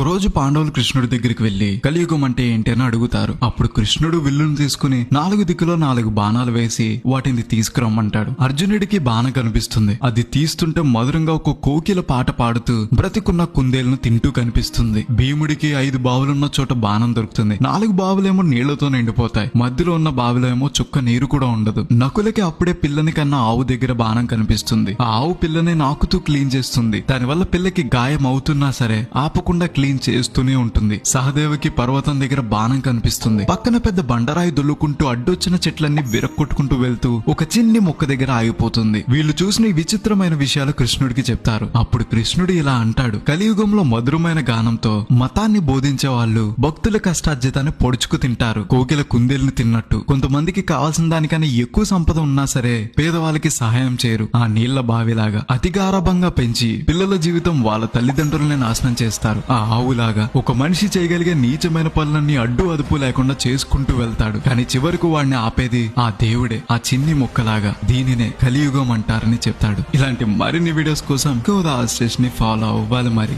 ఒకరోజు పాండవులు కృష్ణుడి దగ్గరికి వెళ్లి కలియుగం అంటే ఏంటి అని అడుగుతారు. అప్పుడు కృష్ణుడు విల్లును తీసుకుని 4 దిక్కులో 4 బాణాలు వేసి వాటిని తీసుకురమ్మంటాడు. అర్జునుడికి బాణం కనిపిస్తుంది. అది తీస్తుంటే మధురంగా ఒక కోకిల పాట పాడుతూ బ్రతికున్న కుందేలను తింటూ కనిపిస్తుంది. భీముడికి 5 బావులున్న చోట బాణం దొరుకుతుంది. 4 బావులేమో నీళ్లతో నిండిపోతాయి. మధ్యలో ఉన్న బావిలో ఏమో చుక్క నీరు కూడా ఉండదు. నకులకి అప్పుడే పిల్లని కన్నా ఆవు దగ్గర బాణం కనిపిస్తుంది. ఆ ఆవు పిల్లని నాకుతూ క్లీన్ చేస్తుంది. దానివల్ల పిల్లకి గాయం అవుతున్నా సరే ఆపకుండా క్లీన్ చేస్తూనే ఉంటుంది. సహదేవికి పర్వతం దగ్గర బాణం కనిపిస్తుంది. పక్కన పెద్ద బండరాయి దొల్లుకుంటూ అడ్డొచ్చిన చెట్లన్నీ విరక్కొట్టుకుంటూ వెళ్తూ ఒక చిన్ని మొక్క దగ్గర ఆగిపోతుంది. వీళ్ళు చూసిన ఈ విచిత్రమైన విషయాలు కృష్ణుడికి చెప్తారు. అప్పుడు కృష్ణుడు ఇలా అంటాడు, కలియుగంలో మధురమైన గానంతో మతాన్ని బోధించే వాళ్ళు భక్తుల కష్టార్జితాన్ని పొడుచుకు తింటారు. కోకిల కుందేలుని తిన్నట్టు కొంతమందికి కావాల్సిన దానికన్నా ఎక్కువ సంపద ఉన్నా సరే పేదవాళ్ళకి సహాయం చేయరు. ఆ నీళ్ల బావిలాగా అతి గారాభంగా పెంచి పిల్లల జీవితం వాళ్ళ తల్లిదండ్రులనే నాశనం చేస్తారు. ఆ ఆవులాగా ఒక మనిషి చేయగలిగే నీచమైన పనులన్నీ అడ్డు అదుపు లేకుండా చేసుకుంటూ వెళ్తాడు. కానీ చివరకు వాడిని ఆపేది ఆ దేవుడే. ఆ చిన్ని మొక్కలాగా దీనినే కలియుగం అంటారని చెప్తాడు. ఇలాంటి మరిన్ని వీడియోస్ కోసం గోదా స్టేషన్ ని ఫాలో అవ్వాలి మరి.